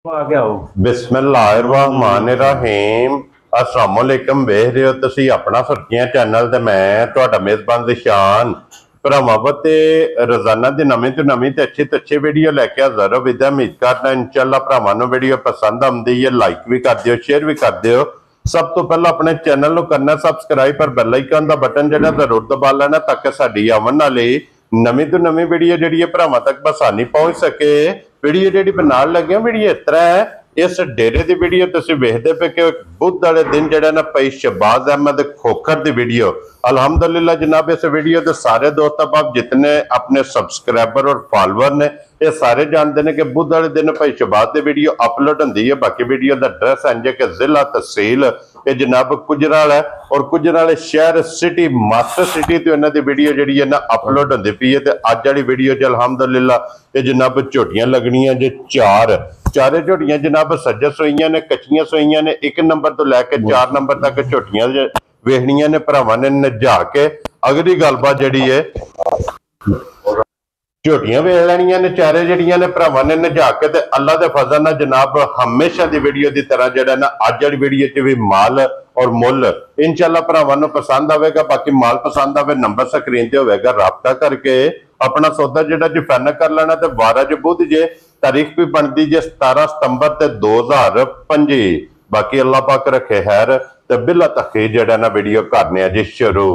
ਆ ਗਿਆ ਉਹ बिस्मिल्लाहिर्रहमानिर्रहीम अस्सलाम वालेकुम। वेख रहे हो तुसी अपना फरकियां चैनल ते मैं तुहाडा मेजबान दिशान भरावां ते रोजाना दी नवीं तो नवीं ते अच्छी वीडियो लैके हाज़र हो। विद उम्मीद करना इंशाअल्लाह भरावां नूं वीडियो पसंद आउंदी है, लाइक भी कर दिओ, शेयर भी कर दिओ। सब तो पहला अपने चैनल नूं करना सबसक्राइब पर बेल आइकन दा बटन जिहड़ा जरूर दबा लेना ताकि साडी आवन वाली नवीं तो नवीं वीडियो जिहड़ी है भरावां तक बसानी पहुंच सके। वीडियो जिहड़ी बनाउण लगे वीडियो इस तरह है, इस डेरे की वीडियो तुसीं वेखदे पे कि बुध वाले दिन जिहड़ा ना भाई शहबाज अहमद खोखर की वीडियो अलहमदुलिल्लाह जनाब इस वीडियो के सारे दोस्त अब जितने अपने सबसक्राइबर और फॉलोअर ने ये सारे जानते हैं कि बुध वाले दिन भाई शहबाज की वीडियो अपलोड होंदी है। बाकी वीडियो का एड्रैस इंज है कि जिला तहसील ये जनाब गुजराल है और गुजराल शहर सिटी मास्टर सिटी तो इन्हों की वीडियो जी है ना अपलोड होती पई है। अज वाली वीडियो च अलहमदुलिल्लाह ये जनाब झोटियां लगनियां जे चारे झोटियां जनाब सज्ज सोईयां ने, कच्चियां सोईयां ने। 1 नंबर तो लैके 4 नंबर तक झोटियां वेखनियां ने भरावां ने नजा के। अगली गलबात जी है झोटियां वेख लैनियां ने चारे जड़ियां ने भरावां ने नजा के ते अल्लाह दे फजल नाल जनाब हमेशा दी वीडियो की तरह जिहड़ा ना अज वाली वीडियो च भी माल और मुल इंशाअल्लाह भरावां नूं पसंद आवेगा। बाकी माल पसंद आवे नंबर स्क्रीन ते होवेगा, राबता करके अपना सौदा जिहड़ा जी फाइनल कर लेना। ते 12 च बुध जे तारीख भी बनती जे 17 सितंबर ते 2025। बाकी अल्लाह पाक रखे खैर ते बिला तखीर जिहड़ा ना वीडियो करने जी शुरू।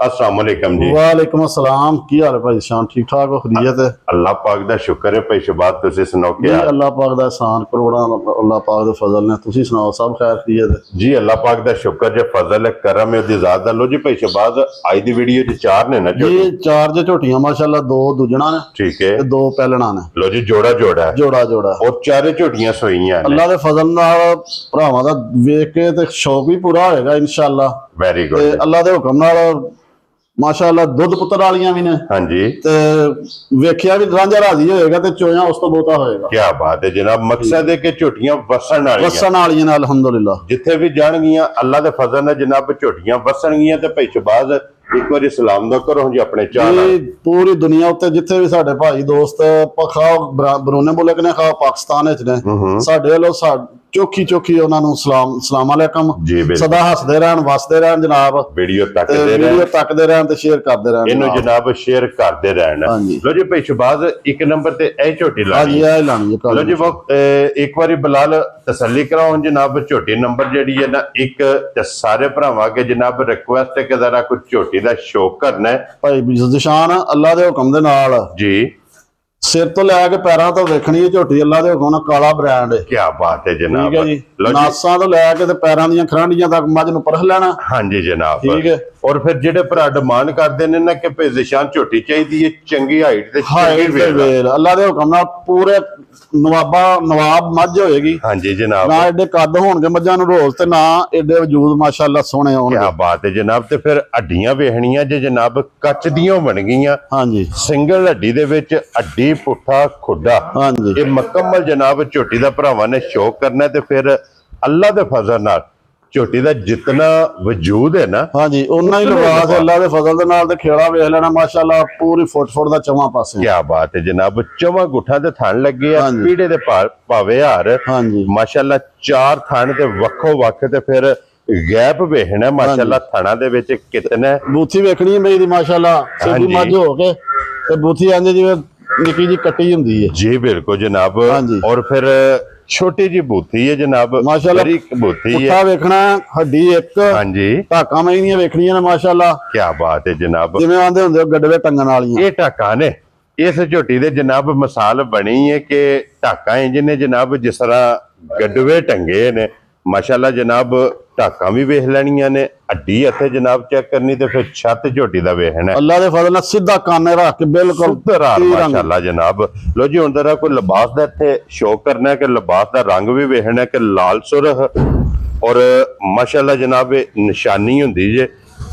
अस्सलाम वालेकुम जी। वालेकुम अस्सलाम। की हाल है भाई शान? ठीक ठाक हो? खैरियत है? अल्लाह पाक दा शुक्र है भाई शहबाज, तुसी सुनाओ क्या? अल्लाह पाक दा एहसान करोड़ा अल्लाह पाक दे फजल ने। तुसी सुनाओ सब खैर खैरियत है? जी अल्लाह पाक दा शुक्र जे फजल है करम है ओदी ज़ात दा। लो जी भाई शहबाज आज दी वीडियो च 4 ने ना जी 4 जे झोटियां माशाल्लाह, 2 दुजणा ने ठीक है ते 2 पैलणा ने। लो जी जोड़ा है जोड़ा और चारे झोटियां सोईयां ने। अल्लाह दे फजल नाल भरावां दा वेख के ते शौक भी पूरा होएगा इंशाअल्लाह। वेरी ते गुड। अल्लाह दे हुक्म नाल माशाअल्लाह दुध पुत्र वालियां भी ने। हाँ जी ते वेखिया भी रांझा राजी होएगा ते चोया उस तो बहुता होएगा। क्या बात है जनाब। मकसद है कि झोटियां वसन वालियां ने अल्हम्दुलिल्लाह जिथे भी जाणगियां अल्लाह दे फजल नाल जनाब झोटियां वसणगियां। ते भाई शहबाज एक बार सलाम दा करो जी अपने चाल पूरी दुनिया उत्ते जिथे भी साडे भाई दोस्त खाओ बरूने मुल्क ने खाओ पाकिस्तान विच ने साडे वालों चौखी उन्होंने सलाम अलैकुम सदा हसदे रहन वसदे रहन जनाब। वीडियो तकदे रहन ते शेयर करदे रहन इन्हू जनाब शेयर करदे रहन। लो जी भाई शहबाज 1 नंबर ते ए झोटी लानी है। लो जी वो एक बारी बिलाल तसल्ली कराओ जनाब झोटी नंबर जेडी है ना 1 ते सारे भरावां के जनाब रिक्वेस्ट है कि जरा कुछ झोटी दा शौक करना है भाई दिशान अल्लाह दे हुक्म दे नाल जी। सिर तो लैके पैरों तो देखनी है झोटी अल्लाह दे हुक्म नाल काला ब्रांड है। क्या बात है जनाब। ठीक है जी नासां तो लैके ते पैरों दी खरांडियां तक मझ नूं परख लेना। हाँ जी जनाब ठीक है। और फिर जेडे भरा डिमांड करते हैं ना कि दिशान झोटी चाहिए चंगी हाइट ते वेल अल्लाह दे हुक्म नाल पूरे नवाब मझ होएगी। हाँ जी जनाब। ना एडे कद होणगे मझां नूं रोज ते ना एडे वजूद माशाअल्लाह सोहणे होणगे। क्या बात है जनाब। ते फिर हड्डियां वेखणियां जे जनाब कच दियां बन गईयां। हाँ जी सिंगल हड्डी दे विच हड्डी पुट्ठा खुड्डा। हाँ जी ये मुकम्मल जनाब झोटी दा भरावां ने शौक करना ते फिर अल्लाह दे फजल नाल झोटी दा जितना वजूद है ना हाँ जी उन्ना ही लिबास अल्लाह दे फजल दे नाल ते खेड़ा वेख लेना माशाअल्लाह पूरी फुट दा चवां पासे। क्या बात है जनाब। चवां गुठा ते थन लगे आ पीड़े दे भावे हार। हाँ जी माशाअल्लाह 4 थन ते वक्खो वक्ख ते फिर गैप वेखना माशाअल्लाह थना दे विच कितने बूथी वेखनी है मेरी माशाअल्लाह सीधी मझ हो के ते बूथी आंदे जिवें निक्की जी कट्टी हुंदी है। जी बिल्कुल जनाब। और फिर छोटी जी बूथी है जनाब माशाअल्लाह बूथी है वेखना हड्डी एक। हाँ जी टाका मैं वेखनियां ने माशाअल्लाह। क्या बात है जनाब। जिवें आंदे हुंदे गडवे टंगन वालियां ये टाका ने इस झोटी दे जनाब मिसाल बनी है कि टाका इंज ने जनाब जिस तरह गडवे टंगे ने माशाअल्लाह जनाब। टाका भी वेख लैनियां ने हड्डी इत्थे जनाब चेक करनी ते फिर छत झोटी दा वेखना अल्लाह दे फजल नाल सीधा काने रख के बिल्कुल माशाअल्लाह जनाब। लो जी हुण जरा कोई लिबास दा इत्थे शौक करना है कि लिबास दा रंग भी वेखना है कि लाल सुरख और माशाअल्लाह जनाब निशानी हुंदी जे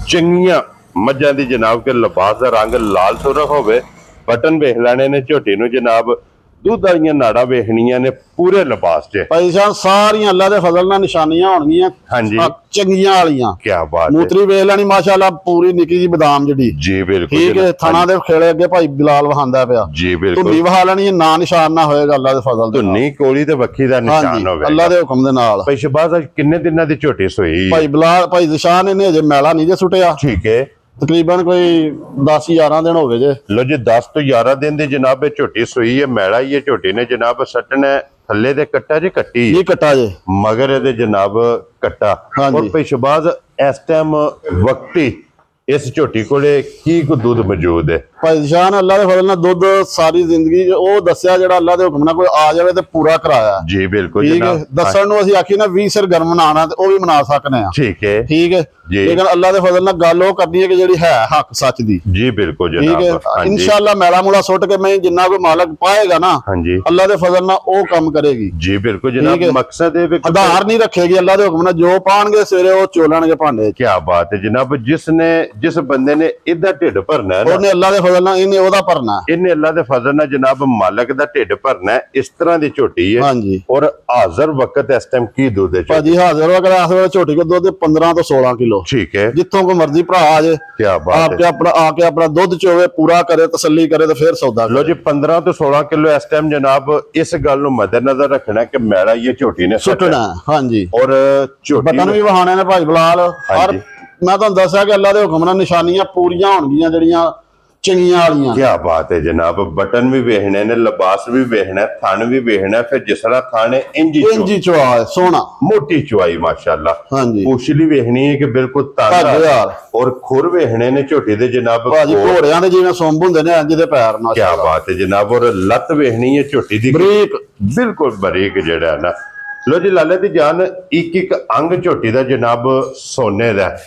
चंगियां मझां दी जनाब के लिबास दा रंग लाल सुरख होवे। बटन वेख लैणे ने झोटी नूं जनाब ਦੁੱਧ ਵਾਲੀਆਂ ਨਾੜਾਂ ਵੇਖਣੀਆਂ ਨੇ ਪੂਰੇ ਲਿਬਾਸ 'ਚ ਭਾਈ ਸਾਹਿਬ ਸਾਰੀਆਂ ਅੱਲਾ ਦੇ ਫਜ਼ਲ ਨਾਲ ਨਿਸ਼ਾਨੀਆਂ ਹੋਣਗੀਆਂ ਹਾਂਜੀ ਚੰਗੀਆਂ ਵਾਲੀਆਂ। ਕੀ ਬਾਤ ਹੈ। ਮੂਤਰੀ ਵੇਖ ਲੈਣੀ ਮਾਸ਼ਾਅੱਲਾ ਪੂਰੀ ਨਿੱਕੀ ਜੀ ਬਦਾਮ ਜਿਹੜੀ ਜੀ ਬਿਲਕੁਲ ਠੀਕ ਹੈ। ਥਾਣਾ ਦੇ ਖੇੜੇ ਅੱਗੇ ਭਾਈ ਬਿਲਾਲ ਵਹਾਂਦਾ ਪਿਆ ਜੀ ਬਿਲਕੁਲ। ਧੁੰਨੀ ਵਹਾ ਲੈਣੀ ਨਾ ਨਿਸ਼ਾਨ ਨਾ ਹੋਏਗਾ ਅੱਲਾ ਦੇ ਫਜ਼ਲ ਦੇ। ਧੁੰਨੀ ਕੋਲੀ ਤੇ ਵੱਖੀ ਦਾ ਨਿਸ਼ਾਨ ਹੋਵੇ ਅੱਲਾ ਦੇ ਹੁਕਮ ਦੇ ਨਾਲ। ਭਾਈ ਸ਼ਬਾਜ਼ ਅੱਜ ਕਿੰਨੇ ਦਿਨਾਂ ਦੀ ਝੋਟੀ ਸੋਈ? ਭਾਈ ਬਿਲਾਲ ਭਾਈ ਜ਼ਸ਼ਾਨ ਇਹਨੇ ਅਜੇ ਮੈਲਾ ਨਹੀਂ ਜੇ ਸੁੱਟਿਆ। ਠੀਕ ਹੈ। ਤਕਰੀਬਨ ਕੋਈ 10-11 ਦਿਨ ਹੋ ਗਏ ਜੇ। ਲੋ ਜੀ 10 ਤੋਂ 11 ਦਿਨ ਦੀ ਜਨਾਬ ਇਹ ਝੋਟੀ ਸੋਈ ਹੈ। ਮੈਲਾ ਹੀ ਇਹ ਝੋਟੀ ਨੇ ਜਨਾਬ ਸੱਟਣਾ ਥੱਲੇ ਦੇ ਕੱਟਾ ਜੀ ਕੱਟੀ ਇਹ ਕੱਟਾ ਜੇ ਮਗਰ ਇਹਦੇ ਜਨਾਬ ਕੱਟਾ। ਔਰ ਭਾਈ ਸ਼ਬਾਜ਼ ਇਸ ਟਾਈਮ ਵਕਤੀ ਇਸ ਝੋਟੀ ਕੋਲੇ ਕੀ ਕੋ ਦੁੱਧ ਮੌਜੂਦ ਹੈ? ਭਾਈ ਜ਼ਸ਼ਾਨ ਅੱਲਾ ਦੇ ਫਜ਼ਲ ਨਾਲ ਦੁੱਧ ਸਾਰੀ ਜ਼ਿੰਦਗੀ ਉਹ ਦੱਸਿਆ ਜਿਹੜਾ ਅੱਲਾ ਦੇ ਹੁਕਮ ਨਾਲ ਕੋਈ ਆ ਜਾਵੇ ਤੇ ਪੂਰਾ ਕਰਾਇਆ। ਜੀ ਬਿਲਕੁਲ ਠੀਕ ਹੈ। ਜਨਾਬ ਦੱਸਣ ਨੂੰ ਅਸੀਂ ਆਖੀ ਨਾ 20 ਸਿਰ ਗਰਮ ਮਨਾਣਾ ਤੇ ਉਹ ਵੀ ਮਨਾ ਸਕਨੇ ਆ। ਠੀਕ ਹੈ ਠੀਕ ਹੈ। ਜੀ। ਲੇਕਿਨ ਅੱਲਾ ਦੇ ਫਜ਼ਲ ਨਾਲ ਗੱਲ ਉਹ ਕਰਨੀ ਹੈ ਕਿ ਜਿਹੜੀ ਹੈ ਹੱਕ ਸੱਚ ਦੀ। ਜੀ ਬਿਲਕੁਲ ਠੀਕ ਜਨਾਬ। ਹੈ। ਇਨਸ਼ਾਅੱਲਾ ਮੈਲਾ ਮੂਲਾ ਸੁੱਟ ਕੇ ਮੈਂ ਜਿੰਨਾ ਕੋਈ ਮਾਲਕ ਪਾਏਗਾ ਨਾ ਹਾਂਜੀ ਅੱਲਾ ਦੇ ਫਜ਼ਲ ਨਾਲ ਉਹ ਕੰਮ ਕਰੇਗੀ। ਜੀ ਬਿਲਕੁਲ ਜਨਾਬ। ਮਕਸਦ ਇਹ ਵੀ ਆਧਾਰ ਨਹੀਂ ਰੱਖੇਗੀ ਅੱਲਾ ਦੇ ਹੁਕਮ ਨਾਲ ਜੋ ਪਾਣਗੇ ਸਵੇਰੇ ਉਹ ਚੋਲਣਗੇ ਭਾਂਡੇ। ਕੀ ਬਾਤ ਹੈ ਜਨਾਬ। ਜਿਸ ਬੰਦੇ ਨੇ ਇਹਦਾ ਢਿੱਡ ਭਰਨਾ ਹੈ ਉਹਨੇ ਅੱਲਾ ਦੇ ਫਜ਼ਲ ਨਾਲ ਇਹਨੇ ਉਹਦਾ ਭਰਨਾ। ਇਹਨੇ ਅੱਲਾ ਦੇ ਫਜ਼ਲ ਨਾਲ ਜਨਾਬ ਮਾਲਕ ਦਾ ਢਿੱਡ ਭਰਨਾ ਹੈ। ਇਸ ਤਰ੍ਹਾਂ ਦੀ ਝੋਟੀ ਹੈ। ਹਾਂਜੀ। ਔਰ ਹਾਜ਼ਰ ਵਕਤ ਇਸ ਟਾਈਮ ਕੀ ਦੁੱਧ ਹੈ ਭਾਜੀ ਹਾਜ਼ਰ ਵਕਤ ਇਸ ਵੇਲੇ ਝੋਟੀ ਕੋ ਦੁੱਧ 15 ਤੋਂ 16 ਕਿਲੋ। ਠੀਕ ਹੈ। ਜਿੱਥੋਂ ਕੋ ਮਰਜ਼ੀ ਭਰਾ ਆ ਜੇ ਕੀ ਬਾਤ ਹੈ। ਆ ਕੇ ਆਪਣਾ ਦੁੱਧ ਚੋਵੇ ਪੂਰਾ ਕਰੇ ਤਸੱਲੀ ਕਰੇ ਤੇ ਫਿਰ ਸੌਦਾ ਲੋ ਜੀ 15 ਤੋਂ 16 ਕਿਲੋ ਇਸ ਟਾਈਮ ਜਨਾਬ ਇਸ ਗੱਲ ਨੂੰ ਮੱਦੇਨਜ਼ਰ ਰੱਖਣਾ ਕਿ ਮੈਲਾ ਇਹ ਝੋਟੀ ਨੇ ਸੁੱਟਣਾ। ਹਾਂਜੀ। ਔਰ ਝੋਟੀ ਬਟਨ ਵੀ ਵਹਾਣੇ ਨੇ ਭਾਈ ਬਲਾਲ। ਔਰ ਮੈਂ ਤੁਹਾਨੂੰ ਦੱਸਿਆ ਕਿ ਅੱਲਾ ਦੇ ਹੁਕਮ ਨਾਲ ਨਿਸ਼ਾਨੀਆਂ ਪੂਰੀਆਂ ਹੋਣਗੀਆਂ ਜਿਹੜੀਆਂ ਚੰਗੀਆਂ ਵਾਲੀਆਂ। ਕੀ ਬਾਤ ਹੈ ਜਨਾਬ। ਬਟਨ ਵੀ ਵੇਖਣੇ ਨੇ ਲਿਬਾਸ ਵੀ ਵੇਖਣਾ ਥਣ ਵੀ ਵੇਖਣਾ ਫਿਰ ਜਿਸ ਤਰ੍ਹਾਂ ਥਣ ਹੈ ਇੰਜੀ ਚਵਾ ਸੋਹਣਾ ਮੋਟੀ ਚੁਆਈ ਮਾਸ਼ਾਅੱਲਾ। ਹਾਂਜੀ। ਪੁਛਲੀ ਵੇਖਣੀ ਹੈ ਕਿ ਬਿਲਕੁਲ ਤਾਜ਼ਾ ਔਰ ਖੁਰ ਵੇਖਣੇ ਨੇ ਝੋਟੀ ਦੇ ਜਨਾਬ ਭਾਜੀ ਘੋੜਿਆਂ ਦੇ ਜਿਵੇਂ ਸੁੰਭ ਹੁੰਦੇ ਨੇ ਇੰਜ ਦੇ ਪੈਰ ਨਾਲ। ਕੀ ਬਾਤ ਹੈ ਜਨਾਬ। ਔਰ ਲੱਤ ਵੇਖਣੀ ਹੈ ਝੋਟੀ ਦੀ ਬਰੀਕ ਬਿਲਕੁਲ ਬਰੀਕ ਜਿਹੜਾ ਨਾ। ਲੋ ਜੀ ਲਾਲੇ ਦੀ ਜਾਨ ਇੱਕ ਅੰਗ ਝੋਟੀ ਦਾ ਜਨਾਬ ਸੋਨੇ ਦਾ।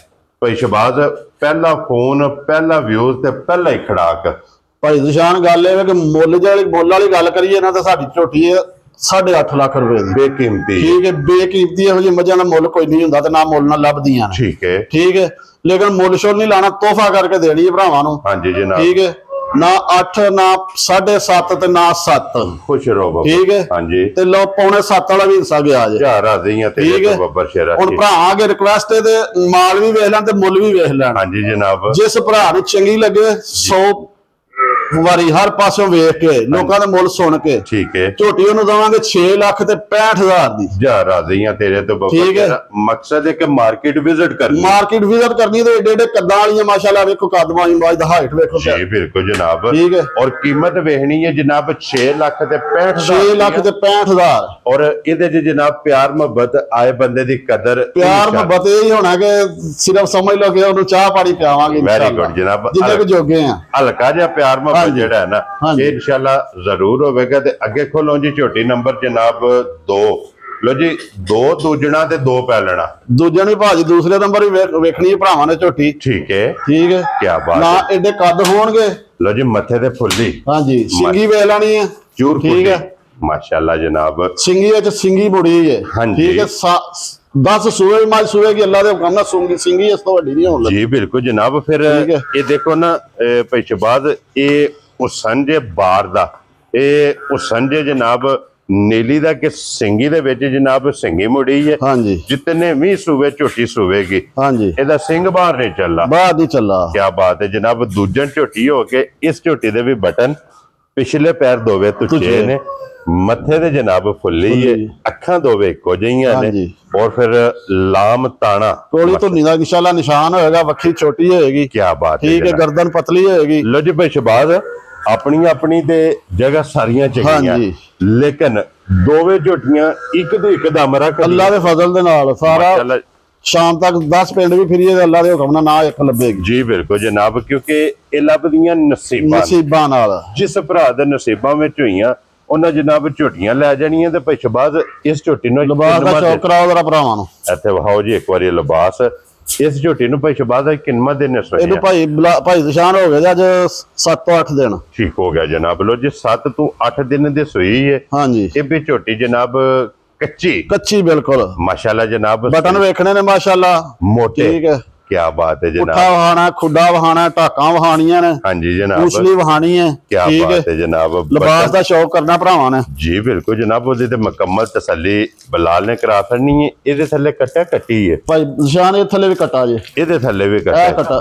ਭਾਈ ਸ਼ਬਾਜ਼ ਪਹਿਲਾ ਫੋਨ ਪਹਿਲਾ ਵਿਊਜ਼ ਤੇ ਪਹਿਲਾ ਹੀ ਖੜਾਕ। ਭਾਈ ਜ਼ਸ਼ਾਨ ਗੱਲ ਇਹ ਹੈ ਕਿ ਮੁੱਲ ਵਾਲੀ ਗੱਲ ਕਰੀਏ ਨਾ ਤਾਂ ਸਾਡੀ ਝੋਟੀ ਹੈ 8.5 ਲੱਖ ਰੁਪਏ ਦੀ ਬੇਕੀਮਤੀ। ਠੀਕ ਹੈ। ਬੇਕੀਮਤੀ ਇਹੋ ਜਿਹੀ ਮੱਝਾਂ ਦਾ ਮੁੱਲ ਕੋਈ ਨਹੀਂ ਹੁੰਦਾ ਤੇ ਨਾ ਮੁੱਲ ਨਾਲ ਲੱਭਦੀਆਂ ਨੇ। ਠੀਕ ਹੈ। ਠੀਕ ਹੈ। ਲੇਕਿਨ ਮੁੱਲ ਸ਼ੋਲ ਨਹੀਂ ਲਾਣਾ ਤੋਹਫਾ ਕਰਕੇ ਦੇਣੀ ਹੈ ਭਰਾਵਾਂ ਨੂੰ। ਹਾਂਜੀ ਜਨਾਬ। ਠੀਕ ਹੈ। ਨਾ 8 ਨਾ 7.5 ਤੇ ਨਾ 7। ਖੁਸ਼ ਰਹੋ ਬਾਬਾ। ਠੀਕ ਹੈ। ਹਾਂਜੀ। ਤੇ ਲੋ ਪੌਣੇ 7 ਵਾਲਾ ਵੀ ਹਿੱਸਾ ਗਿਆ ਜੇ। ਯਾਰ ਰਾਜ਼ੀਆਂ ਤੇ ਬੱਬਰ ਸ਼ੇਰਾ। ਹੁਣ ਭਰਾ ਆਗੇ ਰਿਕੁਐਸਟ ਹੈ ਤੇ ਮਾਲ ਵੀ ਵੇਖ ਲੈਣ ਤੇ ਮੁੱਲ ਵੀ ਵੇਖ ਲੈਣ। ਹਾਂਜੀ ਜਨਾਬ। ਜਿਸ ਭਰਾ ਨੂੰ ਚੰਗੀ ਲੱਗੇ 100 ਵਾਰੀ ਹਰ ਪਾਸੋਂ ਵੇਖ ਕੇ ਲੋਕਾਂ ਦੇ ਮੁੱਲ ਸੁਣ ਕੇ ਠੀਕ ਹੈ ਝੋਟੀ ਉਹਨੂੰ ਦਵਾਂਗੇ 6 ਲੱਖ ਤੇ 65,000 ਦੀ। ਜਾ ਰਾਜ਼ੀਆਂ ਤੇਰੇ ਤੋਂ ਬਾਬਾ। ਠੀਕ ਹੈ। ਮਕਸਦ ਹੈ ਕਿ ਮਾਰਕੀਟ ਵਿਜ਼ਿਟ ਕਰਨੀ। ਮਾਰਕੀਟ ਵਿਜ਼ਿਟ ਕਰਨੀ ਤੇ ਏਡੇ ਏਡੇ ਕੱਦਾਂ ਵਾਲੀਆਂ ਮਾਸ਼ਾਅੱਲਾ ਵੇਖੋ ਕਦਮਾਂ ਦੀ ਬਾਜ ਦਾ ਹਾਈਟ ਵੇਖੋ। ਜੀ ਬਿਲਕੁਲ ਜਨਾਬ। ਠੀਕ ਹੈ। ਔਰ ਕੀਮਤ ਵੇਖਣੀ ਹੈ ਜਨਾਬ 6 ਲੱਖ ਤੇ 65,000। 6 ਲੱਖ ਤੇ 65,000। ਔਰ ਇਹਦੇ ਚ ਜਨਾਬ ਪਿਆਰ ਮੁਹੱਬਤ ਆਏ ਬੰਦੇ ਦੀ ਕਦਰ ਪਿਆਰ ਮੁਹੱਬਤ ਇਹ ਹੀ ਹੋਣਾ ਕਿ ਸਿਰਫ ਸਮਝ ਲਓ ਕਿ ਉਹਨੂੰ ਚਾਹ ਪਾਣੀ ਪਿਆਵਾਂਗੇ ਵੈਰੀ ਗੁੱਡ ਜਨਾਬ। ਜਿੰਨੇ ਕੁ ਜੋਗੇ ਆ ਹਲਕਾ ਜਿਹਾ ਪਿਆਰ ਮੁਹੱਬਤ ਜਿਹੜਾ ਹੈ ਨਾ ਇਹ ਇਨਸ਼ਾਅੱਲਾ ਜ਼ਰੂਰ ਹੋਵੇਗਾ। ਤੇ ਅੱਗੇ ਖੋਲੋ ਜੀ ਝੋਟੀ ਨੰਬਰ ਜਨਾਬ 2। ਲੋ ਜੀ 2 ਦੂਜਣਾ ਤੇ 2 ਪੈਲਣਾ। ਦੂਜੇ ਨੂੰ ਭਾਜੀ ਦੂਸਰੇ ਨੰਬਰ ਵੀ ਵੇਖਣੀ ਹੈ ਭਰਾਵਾਂ ਨੇ ਝੋਟੀ। ਠੀਕ ਹੈ। ਠੀਕ ਹੈ। ਕੀ ਬਾਤ ਨਾ ਏਡੇ ਕੱਦ ਹੋਣਗੇ। ਲੋ ਜੀ ਮੱਥੇ ਤੇ ਫੁੱਲੀ। ਹਾਂਜੀ। ਸਿੰਗੀ ਵੇਖ ਲੈਣੀ ਹੈ। ਠੀਕ ਹੈ। ਮਾਸ਼ਾਅੱਲਾ ਜਨਾਬ। ਸਿੰਗੀ ਵਿੱਚ ਸਿੰਗੀ ਬੁੜੀ ਹੈ। ਠੀਕ ਹੈ। 10 ਸੂਏ ਮਾਜ ਸੂਏ ਕੀ ਅੱਲਾ ਦੇ ਹੁਕਮ ਨਾਲ ਸਿੰਗੀ ਇਸ ਤੋਂ ਵੱਡੀ ਨਹੀਂ ਹੋਣ ਲੱਗੀ। ਜੀ ਬਿਲਕੁਲ ਜਨਾਬ। ਫਿਰ ਇਹ ਦੇਖੋ ਨਾ ਭਾਈ ਸ਼ਬਾਜ਼ ਇਹ ਹੁਸਨ ਜੇ ਬਾਰ ਦਾ ਇਹ ਹੁਸਨ ਜੇ ਜਨਾਬ ਨੀਲੀ ਦਾ ਕਿ ਸਿੰਗੀ ਦੇ ਵਿੱਚ ਜਨਾਬ ਸਿੰਗੀ ਮੁੜੀ ਹੈ। ਹਾਂਜੀ। ਜਿਤਨੇ ਵੀ ਸੂਵੇ ਝੋਟੀ ਸੂਵੇਗੀ। ਹਾਂਜੀ। ਇਹਦਾ ਸਿੰਘ ਬਾਹਰ ਨਹੀਂ ਚੱਲਾ। ਬਾਹਰ ਨਹੀਂ ਚੱਲਾ। ਕੀ ਬਾਤ ਹੈ ਜਨਾਬ। ਦੂਜਣ ਝੋਟੀ ਹੋ ਕੇ ਇਸ ਝੋਟੀ ਦੇ ਵੀ ਬਟਨ ਪਿਛਲੇ ਪੈਰ ਦੋਵੇਂ ਤੁੱਚੇ ਨੇ ਮੱਥੇ ਤੇ ਜਨਾਬ ਫੁੱਲੀ ਹੈ ਅੱਖਾਂ ਦੋਵੇਂ ਇੱਕੋ ਜਿਹੀਆਂ ਨੇ ਔਰ ਫਿਰ ਲਾਮ ਤਾਣਾ ਕੋਲੀ ਧੁੰਨੀ ਦਾ ਇਨਸ਼ਾਅੱਲਾ ਨਿਸ਼ਾਨ ਹੋਏਗਾ। ਵੱਖੀ ਛੋਟੀ ਹੋਏਗੀ। ਕੀ ਬਾਤ ਹੈ। ਠੀਕ ਹੈ। ਗਰਦਨ ਪਤਲੀ ਹੋਏਗੀ। ਲੋ ਜੀ ਭਾਈ ਸ਼ਬਾਜ਼ ਆਪਣੀ ਆਪਣੀ ਤੇ ਜਗ੍ਹਾ ਸਾਰੀਆਂ ਚੰਗੀਆਂ ਲੇਕਿਨ ਦੋਵੇਂ ਝੋਟੀਆਂ ਇੱਕ ਤੋਂ ਇੱਕ ਦਮ ਰੱਖ ਅੱਲਾ ਦੇ ਫਜ਼ਲ ਦੇ ਨਾਲ ਸਾਰਾ ਸ਼ਾਮ ਤੱਕ 10 ਪਿੰਡ ਵੀ ਫਿਰੀਏ ਤੇ ਅੱਲਾ ਦੇ ਹੁਕਮ ਨਾਲ ਨਾ ਇੱਕ ਲੱਭੇਗੀ। ਜੀ ਬਿਲਕੁਲ ਜਨਾਬ। ਕਿਉਂਕਿ ਇਹ ਲੱਭਦੀਆਂ ਨਸੀਬਾਂ ਨਾਲ। ਜਿਸ ਭਰਾ ਦੇ ਨਸੀਬਾਂ ਵਿੱਚ ਹੋਈਆਂ ਉਹਨਾਂ ਜਨਾਬ ਝੋਟੀਆਂ ਲੈ ਜਾਣੀਆਂ। ਤੇ ਭਾਈ ਸ਼ਬਾਜ਼ ਇਸ ਝੋਟੀ ਨੂੰ ਲਿਬਾਸ ਦਾ ਚੌਕ ਕਰਾਓ ਜਰਾ ਭਰਾਵਾਂ ਨੂੰ। ਇੱਥੇ ਵਹਾਓ ਜੀ ਇੱਕ ਵਾਰੀ ਲਿਬਾਸ। ਇਸ ਝੋਟੀ ਨੂੰ ਭਾਈ ਸ਼ਬਾਜ਼ ਕਿੰਨਾ ਦਿਨ ਸੋਇਆ? ਇਹਨੂੰ ਭਾਈ ਜ਼ਸ਼ਾਨ ਹੋ ਗਿਆ ਅੱਜ 7 ਤੋਂ 8 ਦਿਨ। ਠੀਕ ਹੋ ਗਿਆ ਜਨਾਬ। ਲੋ ਜੀ 7 ਤੋਂ 8 ਦਿਨ ਦੀ ਸੂਈ ਹੈ। ਹਾਂਜੀ। ਇਹ ਵੀ ਝੋਟੀ ਜਨਾਬ ਕੱਚੀ ਬਿਲਕੁਲ ਮਾਸ਼ਾਅੱਲਾ ਜਨਾਬ। ਬਟਨ ਵੇਖਣੇ ਨੇ ਮਾਸ਼ਾਅੱਲਾ ਮੋਟੇ। ਠੀਕ ਹੈ। क्या बात है जनाब। पुट्ठा वहाना, खुडा वहाना, टाकां वहानियां ने। हाँ जी जनाब। पूछली वहानी है। क्या बात है जनाब। लिबास दा शौक करना भरावां ने। जी बिल्कुल जनाब, ओदी ते मुकम्मल तसल्ली बिलाल ने करा छड़नी है। इहदे थल्ले कट्टा कट्टी है भाई निशान ये थल्ले भी कट्टा जे, इहदे थल्ले भी कट्टा ए कट्टा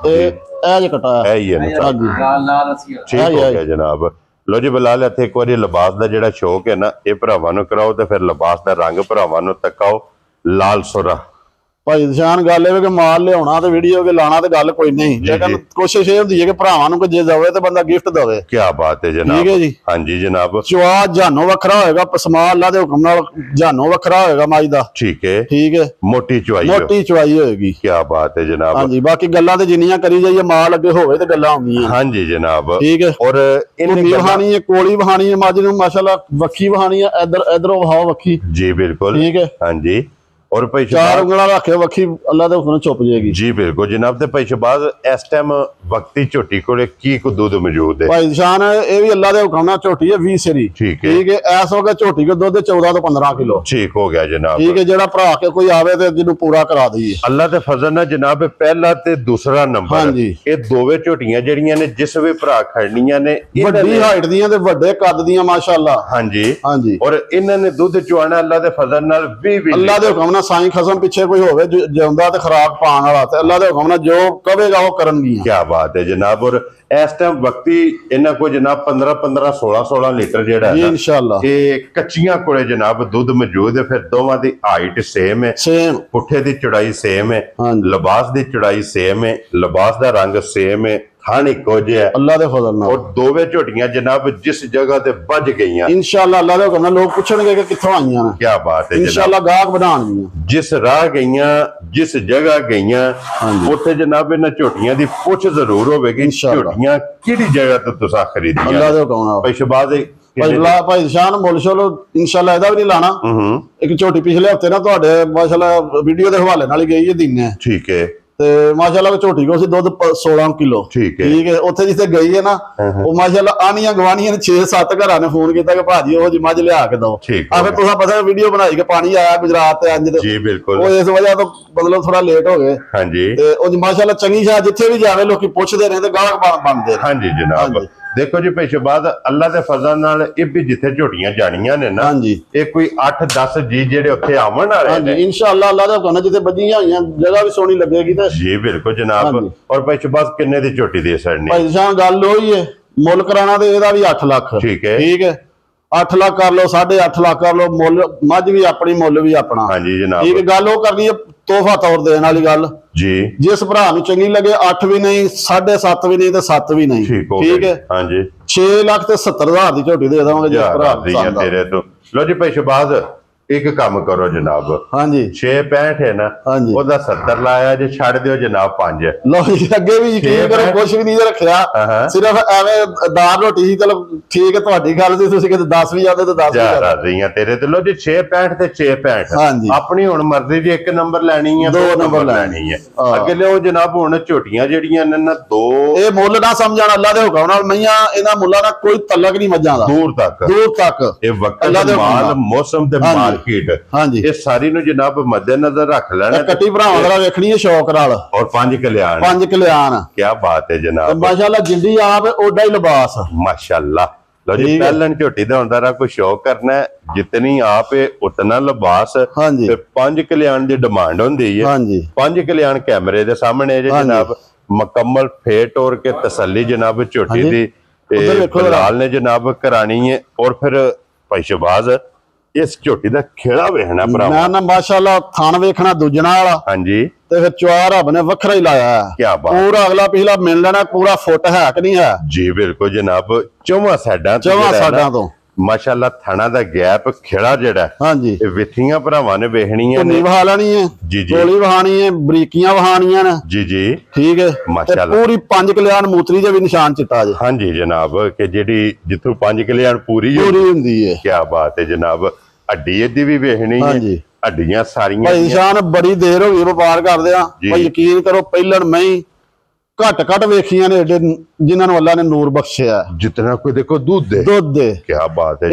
ए जे कट्टा है ही है ना। हां जी ठीक हो गया जनाब। लो जी बिलाल, इत्थे एक बारी लिबास का जिहड़ा शौक है ना, ये भरावां नूं कराओ ते फिर लिबास का रंग भरावां नूं तकाओ लाल सुरा। भाई निशान गल है कि माल लियाना ते वीडियो के लाना ते गल कोई नहीं, लेकिन कोशिश ये होंदी है कि भरावां नूं जे दवे ते बंदा गिफ्ट दवे। क्या बात है जनाब। ठीक है जी। हाँ जी जनाब। चवा जानो वखरा होएगा, पसमा अल्लाह दे हुक्म नाल जानो वखरा होएगा माई दा। ठीक है। ठीक है। मोटी चवाई होएगी। क्या बात है जनाब। हाँ जी, बाकी गल्लां ते जिन्नियां करी जाइए, माल अगे होवे ते गल्लां आउंदियां। हाँ जी जनाब। ठीक है। और इन्नी वहानी है, कोली वहानी है, मज नूं माशाल्लाह वखी वहानी है, इधरों वहाओ वखी। जी बिल्कुल। ठीक है। हाँ जी। और भाई चार उंगला रखे वखी अल्लाह दे हुक्म चुप जाएगी। जी बिल्कुल जनाब। ते भाई शहबाज इस टाइम वक्ती झोटी कोले की को दूध मौजूद है? भाई निशान ये भी अल्लाह दे हुक्म नाल झोटी है 20 सेरी। ठीक है। ठीक है। इस वक्त झोटी को दूध 14 तो 15 किलो। ठीक हो गया जनाब। ठीक है। जेड़ा भरा के कोई आवे ते जिन्नू पूरा करा दईए अल्लाह दे फजल नाल जनाब। पहला ते दूसरा नंबर। हाँ जी। ये दोवे झोटियां जेड़ियां ने जिस भी भरा खड़नियां ने, वड्डी हाइट दियां ते वड्डे कद दियां माशाल्लाह। हाँ जी। हाँ जी। और इन्हां ने दुध चुआना अल्लाह दे फजल नाल 20 अल्लाह दे हुक्म नाल साईं खसम पिछे कोई होवे जिंदा ते खुराक पाण वाला ते अल्लाह दे हुक्म नाल जो कवेगा वो करनगियां। क्या बात है जनाब। और इस टाइम वक्ती इन्हां को जनाब 15 16 लीटर जेड़ा है इंशाअल्लाह ये कच्चियां कोले जनाब दुध मौजूद है। फिर दोवां दी हाइट सेम है, सेम पुट्ठे दी चौड़ाई सेम है, लिबास दी चौड़ाई सेम है, लिबास दा रंग सेम है, खान इको जिहा अल्लाह दे फजल नाल। और दोवे झोटियां जनाब जिस जगह ते बज गईयां इंशाअल्लाह अल्लाह दे हुक्म नाल लोग पूछणगे कि कित्थों आईयां ने। क्या बात है इंशाअल्लाह गाहक बनाणगियां। जिस राह गईयां, जिस जगह गईयां, उत्थे जनाब इन्हां झोटियां दी पुछ जरूर होवेगी झोटियां किहड़ी जगह तो तुसां खरीदियां। अल्लाह दे हुक्म नाल। भाई शहबाज भाई शान मुल शोल इंशाअल्लाह ਇਹਦਾ ਵੀ नहीं लाना। एक झोटी पिछले हफ्ते ना ਤੁਹਾਡੇ माशाअल्लाह वीडियो ਦੇ ਹਵਾਲੇ ਨਾਲ ਹੀ ਗਈ ਹੈ ਦਿਨੇ। ठीक है। ਤੇ ਮਾਸ਼ਾਅੱਲਾ ਝੋਟੀ ਕੋ ਸੀ ਦੁੱਧ 16 ਕਿਲੋ। ਠੀਕ ਹੈ। ਠੀਕ ਹੈ। ਉੱਥੇ ਜਿੱਥੇ ਗਈ ਹੈ ਨਾ ਉਹ ਮਾਸ਼ਾਅੱਲਾ ਆਨੀਆਂ ਗਵਾਨੀਆਂ ਨੇ 6-7 ਘਰਾਂ ਨੇ ਫੋਨ ਕੀਤਾ ਕਿ ਭਾਜੀ ਉਹ ਜੀ ਮੱਝ ਲਿਆ ਕੇ ਦਿਓ। ਆ ਫਿਰ ਤੁਸੀਂ ਪਤਾ ਵੀਡੀਓ ਬਣਾਈ ਕਿ ਪਾਣੀ ਆਇਆ ਗੁਜਰਾਤ ਤੇ ਅੱਜ। ਜੀ ਬਿਲਕੁਲ। ਉਹ ਇਸ ਵਜ੍ਹਾ ਤੋਂ ਮਤਲਬ ਥੋੜਾ ਲੇਟ ਹੋ ਗਏ। ਹਾਂਜੀ। ਤੇ ਉਹ ਮਾਸ਼ਾਅੱਲਾ ਚੰਗੀ ਸ਼ਾਹ ਜਿੱਥੇ ਵੀ ਜਾਵੇ ਲੋਕੀ ਪੁੱਛਦੇ ਨੇ ਤੇ ਗਾਹਕ ਬਣਦੇ। ਹਾਂਜੀ ਜਨਾਬ। देखो जी पिछे बाद अल्लाह के फजल नाल ये भी जिथे झोटियां जानियां ने ना, ये कोई 8-10 जी जेडे उत्थे आवन वाले ने इंशाअल्लाह अल्लाह दा हुक्म जिथे बजियां होईयां जगह भी सोहनी लगेगी ते। जी बिल्कुल जनाब। और पिछे बाद किन्ने दी झोटी दे छड़नी? भाई जान गल होई है मुल कराना ते एदा भी 8 लाख। ठीक है। ठीक है। 8 लाख कर लो, 8.5 लाख कर लो, मुल मझ भी अपनी मुल भी अपना। हाँ जी जनाब। ठीक है। गल वो करनी है तोहफा तौर देने वाली गल जी। जिस भरा नूं चंगी लगे 8 भी नहीं, 7.5 भी नहीं ते 7 भी नहीं। ठीक है। हाँ जी। 6 लाख ते 70,000 दी झोटी दे देवांगे जिस भरा तेरे तो। लो जी पिछे बाद एक काम करो जनाब। हाँ जी। 6.65 है ना, हाँ जी। ओदा 70 लाया जे छड़ दियो जनाब 5। लो जी अगे भी यकीन करो कुछ भी नहीं रखिया, सिर्फ एवें दाल रोटी ही। चलो ठीक है ਤੁਹਾਡੀ ਗੱਲ ਸੀ, ਤੁਸੀਂ ਕਿਤੇ 10 ਵੀ ਜਾਂਦੇ ਤੇ 10 ਵੀ ਜਾਂਦੇ ਤੇਰੇ ਤੇ। ਲੋ ਜੀ 6.65 ਤੇ 6.65 ਹਾਂ ਜੀ। ਆਪਣੀ ਹੁਣ ਮਰਜ਼ੀ ਦੀ ਇੱਕ ਨੰਬਰ ਲੈਣੀ ਹੈ, 2 ਨੰਬਰ ਲੈਣੀ ਹੈ। ਅੱਗੇ ਲਿਓ ਜਨਾਬ ਹੁਣ ਝੋਟੀਆਂ ਜਿਹੜੀਆਂ ਨੇ ਨਾ 2 ਇਹ ਮੁੱਲ ਨਾ ਸਮਝਣ ਅੱਲਾ ਦੇ ਹੁਕਮ ਨਾਲ ਮਈਆਂ ਇਹਨਾਂ ਮੁੱਲਾਂ ਨਾਲ ਕੋਈ ਤਲਕ ਨਹੀਂ ਮੱਝਾਂ ਦਾ ਦੂਰ ਤੱਕ। ਇਹ ਵਕਤ ਮਾਲ ਮੌਸਮ ਤੇ ਮਾਰਕੀਟ ਇਹ ਸਾਰੀ ਨੂੰ ਜਨਾਬ ਮੱਦੇਨਜ਼ਰ ਰੱਖ ਲੈਣਾ। ਕੱਟੀ ਭਰਾਵਾਂ ਦਾ ਵੇਖਣੀ ਹੈ ਸ਼ੌਕ ਨਾਲ। ਔਰ 5 ਕਲਿਆਣ। ਕੀ ਬਾਤ ਹੈ ਜਨਾਬ। ਮਾਸ਼ਾਅੱਲਾ ਜਿੰਦੀ ਆਪ ਓਡਾ ਹੀ ਲਿਬਾਸ माशाल्लाह। लो जी पहलन झोटी दे हुंदा रा कोई शौक करना है, जितनी आप है उतना लिबास। हाँ जी। 5 कल्याण दी डिमांड हुंदी है। हाँ जी। 5 कल्याण कैमरे दे सामने जे जनाब मुकम्मल फेट और के तसल्ली जनाब झोटी दी बिलाल ने जनाब करानी है। और फिर भाई शहबाज इस झोटी दा खेड़ा वेखना भरा ना माशाअल्लाह थान वेखना दूजना वाला। हाँ जी। ते फिर चुआ रब ने वखरा ही लाया है। क्या बात। पूरा अगला पिछला मिल लेना पूरा फुट है कि नहीं है? जी बिल्कुल जनाब। चौवां साइडां तो माशाअल्लाह थाना दा गैप खेड़ा जेड़ा। हाँ जी। विथियां भरावां ने वेखणियां ने, वहानी है जी जी, गोली वहानी है, बरीकियां वहानियां ने। जी जी। ठीक है माशाअल्लाह। पूरी 5 कल्याण मूत्री दे भी निशान चिट्टा जे। हाँ जी जनाब के जेडी जिथों 5 कल्याण पूरी हुंदी है। क्या बात है जनाब। हड्डी दी भी वेखनी है। हड्डियां सारियां भाई निशान बड़ी देर हो गई व्यापार करदे आ। भाई यकीन करो पहलन मैं घट वेखियां ने जिन्हां नूं अल्लाह ने नूर बख्शिया। जितना कोई देखो दूध दे। क्या बात है।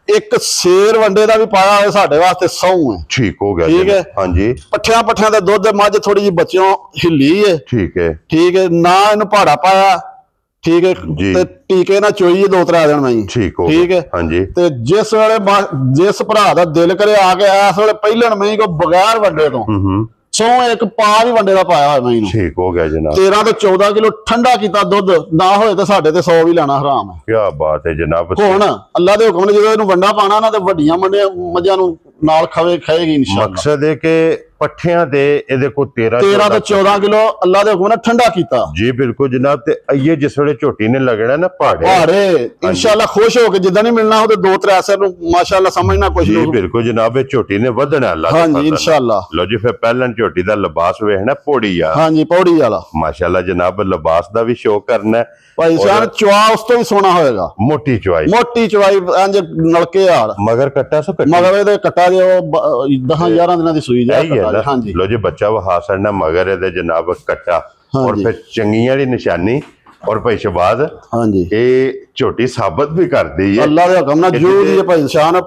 ਇੱਕ ਸ਼ੇਰ ਵੰਡੇ ਦਾ ਵੀ ਪਾਇਆ ਹੋਇਆ ਸਾਡੇ ਵਾਸਤੇ ਸਹੁੰ ਹੈ। ਠੀਕ ਹੋ ਗਿਆ ਠੀਕ ਹੈ। ਹਾਂਜੀ ਪੱਠਿਆਂ ਦਾ ਦੁੱਧ ਮੱਝ ਥੋੜੀ ਜਿਹੀ ਬੱਚਿਓਂ ਹਿੱਲੀ ਹੈ। ਠੀਕ ਹੈ ਨਾ ਇਹਨੂੰ ਭਾੜਾ ਪਾਇਆ। ਠੀਕ ਹੈ ਤੇ ਟੀਕੇ ਨਾਲ ਚੋਈ 2-3 ਦਿਨ ਮੈਂ ਠੀਕ ਹੈ। ਹਾਂਜੀ ਤੇ ਜਿਸ ਵੇਲੇ ਜਿਸ ਭਰਾ ਦਾ ਦਿਲ ਕਰੇ ਆ ਕੇ ਇਸ ਵੇਲੇ ਪਹਿਲਣ ਮੈਂ ਕੋ ਬਗੈਰ ਵੰਡੇ ਤੋਂ ਸੋ ਇੱਕ ਪਾ ਵੀ ਵੰਡੇ ਦਾ ਪਾਇਆ ਹੋਇਆ ਮੈਨੂੰ। ਠੀਕ ਹੋ ਗਿਆ ਜਨਾਬ। 13 ਤੋਂ 14 ਕਿਲੋ ਠੰਡਾ ਕੀਤਾ ਦੁੱਧ ਨਾ ਹੋਏ ਤਾਂ ਸਾਡੇ ਤੇ 100 ਵੀ ਲੈਣਾ ਹਰਾਮ ਹੈ। ਕੀ ਬਾਤ ਹੈ ਜਨਾਬ। ਹੁਣ ਅੱਲਾ ਦੇ ਹੁਕਮ ਨੇ ਜਦੋਂ ਇਹਨੂੰ ਵੰਡਾ ਪਾਣਾ ਨਾ ਤੇ ਵੱਡੀਆਂ ਮੱਝਾਂ ਨੂੰ ਨਾਲ ਖਾਏਗੀ ਇਨਸ਼ਾਅੱਲਾ। ਮਕਸਦ ਹੈ ਕਿ ਪੱਠਿਆਂ ਦੇ ਇਹਦੇ ਕੋ 13 ਤੋਂ 14 ਕਿਲੋ ਅੱਲਾ ਦੇ ਹੁਕਮ ਨੇ ਠੰਡਾ ਕੀਤਾ। ਜੀ ਬਿਲਕੁਲ ਜਨਾਬ। ਤੇ ਇਹ ਜਿਸ ਵੇਲੇ ਝੋਟੀ ਨੇ ਲੱਗਣਾ ਨਾ ਭਾੜੇ ਇਨਸ਼ਾਅੱਲਾ ਖੁਸ਼ ਹੋ ਕੇ ਜਿੱਦਾਂ ਨਹੀਂ ਮਿਲਣਾ ਉਹਦੇ 2-3 ਸਰ ਨੂੰ ਮਾਸ਼ਾਅੱਲਾ ਸਮਝਣਾ ਕੁਝ ਨਹੀਂ। ਜੀ ਬਿਲਕੁਲ ਜਨਾਬ। ਇਹ ਝੋਟੀ ਨੇ ਵਧਣਾ ਅੱਲਾ ਹਾਂਜੀ ਇਨਸ਼ਾਅੱਲਾ। ਲੋ ਜੀ ਫਿਰ ਪਹਿਲਾਂ ਝੋਟੀ ਦਾ ਲਿਬਾਸ ਵੇਖਣਾ ਪੌੜੀ ਆ। ਹਾਂਜੀ ਪੌੜੀ ਵਾਲਾ ਮਾਸ਼ਾਅੱਲਾ ਜਨਾਬ। ਲਿਬਾਸ ਦਾ ਵੀ ਸ਼ੌਕ ਕਰਨਾ ਭਾਈ ਸਾਹਿਬ। ਚਵਾ ਉਸ ਤੋਂ ਵੀ ਸੋਹਣਾ ਹੋਏਗਾ। ਮੋਟੀ ਚਵਾਈ ਇੰਜ ਨਲਕੇ ਹਾਲ ਮਗਰ ਕੱਟਾ ਮਗਰ ਇਹਦੇ ਕੱਟਾ ਜੇ 10-11 ਦਿਨਾਂ ਦੀ ਸੂਈ ਜਾ। ਹਾਂਜੀ ਲੋ ਜੀ ਬੱਚਾ ਵਹਾ ਸੜਨਾ ਮਗਰ ਇਹਦੇ ਜਨਾਬ ਕੱਟਾ ਔਰ ਫਿਰ ਚੰਗੀਆਂ ਦੀ ਨਿਸ਼ਾਨੀ ਔਰ ਭਾਈ ਸ਼ਬਾਦ ਹਾਂਜੀ ਇਹ ਝੋਟੀ ਸਾਬਤ ਵੀ ਕਰਦੀ ਹੈ ਅੱਲਾ ਦੇ ਹੁਕਮ ਨਾਲ ਜੂ ਦੀ ਭਾਈ ਨਿਸ਼ਾਨ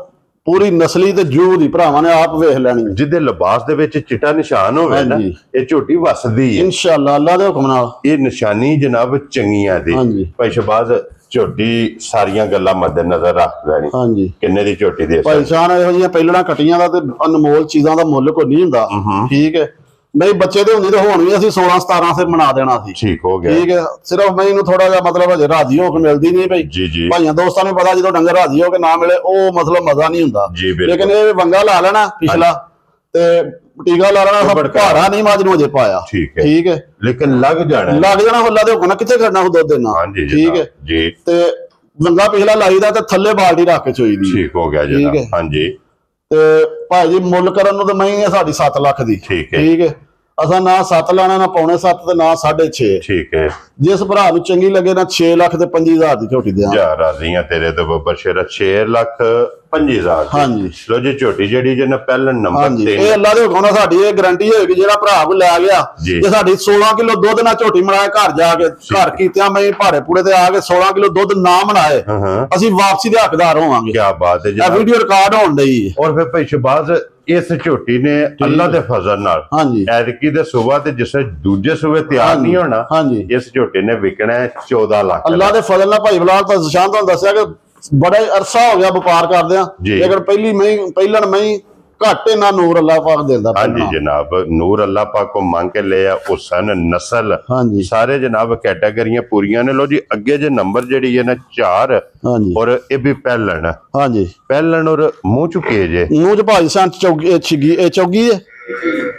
ਪੂਰੀ ਨਸਲੀ ਤੇ ਜੂ ਦੀ ਭਰਾਵਾਂ ਨੇ ਆਪ ਵੇਖ ਲੈਣੀ। ਜਿਹਦੇ ਲਿਬਾਸ ਦੇ ਵਿੱਚ ਚਿੱਟਾ ਨਿਸ਼ਾਨ ਹੋਵੇ ਨਾ ਇਹ ਝੋਟੀ ਵਸਦੀ ਹੈ ਇਨਸ਼ਾਅੱਲਾ ਅੱਲਾ ਦੇ ਹੁਕਮ ਨਾਲ। ਇਹ ਨਿਸ਼ਾਨੀ ਜਨਾਬ ਚੰਗੀਆਂ ਦੀ ਭਾਈ ਸ਼ਬਾਜ਼ ਝੋਟੀ ਸਾਰੀਆਂ ਗੱਲਾਂ ਮੱਦੇ ਨਜ਼ਰ ਰੱਖ ਲੈਣੀ। ਹਾਂਜੀ ਕਿੰਨੇ ਦੀ ਝੋਟੀ ਦੇ ਭਾਈ ਸਾਹਿਬ ਇਹੋ ਜਿਹੀਆਂ ਪਹਿਲਣਾ ਕੱਟੀਆਂ ਦਾ ਤੇ ਅਨਮੋਲ ਚੀਜ਼ਾਂ ਦਾ ਮੁੱਲ ਕੋਈ ਨਹੀਂ ਹੁੰਦਾ। ਠੀਕ ਹੈ ਨਹੀਂ ਬੱਚੇ ਦੇ ਹੁੰਦੀ ਤਾਂ ਹੁਣ ਵੀ ਅਸੀਂ 16-17 ਸੇ ਮਨਾ ਦੇਣਾ ਸੀ। ਠੀਕ ਹੋ ਗਿਆ। ਠੀਕ ਹੈ ਸਿਰਫ ਮੈਨੂੰ ਥੋੜਾ ਜਿਹਾ ਮਤਲਬ ਹਜੇ ਰਾਜੀ ਹੋ ਕੇ ਮਿਲਦੀ ਨਹੀਂ ਭਾਈ। ਜੀ ਭਾਈਆਂ ਦੋਸਤਾਂ ਨੂੰ ਪਤਾ ਜਦੋਂ ਡੰਗਰ ਰਾਜੀ ਹੋ ਕੇ ਨਾ ਮਿਲੇ ਉਹ ਮਤਲਬ ਮਜ਼ਾ ਨਹੀਂ ਹੁੰਦਾ। ਲੇਕਿਨ ਇਹ ਵੰਗਾ ਲਾ ਲੈਣਾ ਪਿਛਲਾ ਤੇ ਟੀਕਾ ਲਾ ਲੈਣਾ ਭਾੜਾ ਨਹੀਂ ਮੱਝ ਨੂੰ ਅਜੇ ਪਾਇਆ। ਠੀਕ ਹੈ ਲੇਕਿਨ ਲੱਗ ਜਾਣਾ ਹੁੱਲਾ ਦੇ ਹੁਕਮ ਨਾਲ ਕਿੱਥੇ ਖੜਨਾ ਉਹ ਦੁੱਧ ਦੇਣਾ। ਠੀਕ ਹੈ ਜੀ। ਤੇ ਵੰਗਾ ਪਿਛਲਾ ਲਾਈਦਾ ਤੇ ਥੱਲੇ ਬਾਲਟੀ ਰੱਖ ਕੇ ਚੋਈ ਦੀ। ਠੀਕ ਹੋ ਗਿਆ ਜੀ। ਹਾਂਜੀ ਤੇ ਭਾਈ ਜੀ ਮੁੱਲ ਕਰਨ ਨੂੰ ਤਾਂ ਮੈਂ ਹੀ ਸਾਡੀ 7 ਲੱਖ ਦੀ। ਠੀਕ ਹੈ ਅਸਾਂ ਨਾ 7 ਲਾਣਾ ਨਾ 7.25 ਤੇ ਨਾ 6.5। ਠੀਕ ਹੈ ਜਿਸ ਭਰਾ ਨੂੰ ਚੰਗੀ ਲੱਗੇ ਨਾ 6 ਲੱਖ ਤੇ 25,000 ਦੀ ਝੋਟੀ ਦਿਆਂ। ਯਾਰ ਰਾਜ਼ੀਆਂ ਤੇਰੇ ਤੋਂ ਬੱਬਰ ਸ਼ੇਰਾ 6 ਲੱਖ 25,000। ਹਾਂਜੀ ਲੋ ਜੀ ਝੋਟੀ ਜਿਹੜੀ ਜਿਹਨੇ ਪਹਿਲਾ ਨੰਬਰ ਤੇ ਇਹ ਅੱਲਾ ਦੇ ਹੁਕਮ ਨਾਲ ਸਾਡੀ ਇਹ ਗਾਰੰਟੀ ਹੋਏਗੀ ਜਿਹੜਾ ਭਰਾ ਕੋ ਲੈ ਗਿਆ ਜੇ ਸਾਡੀ 16 ਕਿਲੋ ਦੁੱਧ ਨਾਲ ਝੋਟੀ ਮਨਾਏ ਘਰ ਜਾ ਕੇ ਘਰ ਕੀਤਿਆਂ ਮੈਂ ਭਾੜੇ ਪੂੜੇ ਤੇ ਆ ਕੇ 16 ਕਿਲੋ ਦੁੱਧ ਨਾ ਮਨਾਏ ਅਸੀਂ ਵਾਪਸੀ ਦੇ ਹੱਕਦਾਰ ਹੋਵਾਂਗੇ। ਕੀ ਬਾਤ ਹੈ ਜੀ। ਇਹ ਵੀਡੀਓ ਰਿਕਾਰਡ ਹੋਣ ਡਈ ਔਰ ਫਿਰ ਭਾਈ ਸ਼ਬਾਜ਼ ਇਸ ਝੋਟੀ ਨੇ ਅੱਲਾ ਦੇ ਫਜ਼ਲ ਨਾਲ ਐਤਕੀ ਦੇ ਸੂਬਾ ਤੇ ਜਿਸ ਦੂਜੇ ਸੂਬੇ ਤਿਆਰ ਨਹੀਂ ਹੋਣਾ ਇਸ ਝੋਟੀ ਨੇ ਵਿਕਣਾ 14 ਲੱਖ। ਅੱਲਾ ਦੇ ਫਜ਼ਲ ਨਾਲ ਭਾਈ ਬਲਾਲ ਤਾਂ ਸ਼ਾਨ ਤੁਹਾਨੂੰ ਦੱਸਿਆ ਕਿ ਬੜਾ ਅਰਸਾ ਹੋ ਗਿਆ ਵਪਾਰ ਕਰਦਿਆਂ ਲੇਕਿਨ ਪਹਿਲਣ ਮੈਂ ਘੱਟ ਨਾ ਨੂਰ ਅੱਲਾ ਪਾਕ ਦਿੰਦਾ। ਹਾਂਜੀ ਜਨਾਬ ਨੂਰ ਅੱਲਾ ਪਾਕ ਕੋ ਮੰਗ ਕੇ ਲਿਆ ਹੁਸਨ ਨਸਲ ਸਾਰੇ ਜਨਾਬ ਕੈਟਾਗਰੀਆਂ ਪੂਰੀਆਂ ਨੇ। ਲੋ ਜੀ ਅੱਗੇ ਜੇ ਨੰਬਰ ਜਿਹੜੀ ਹੈ ਨਾ 4 ਔਰ ਇਹ ਵੀ ਪਹਿਲਣ। ਹਾਂਜੀ ਪਹਿਲਣ ਔਰ ਮੂੰਹ ਚੁੱਕੇ ਜੇ ਮੂੰਹ ਚ ਭਾਈ ਸੰਤ ਚੌਗੀ ਚੌਗੀ ਹੈ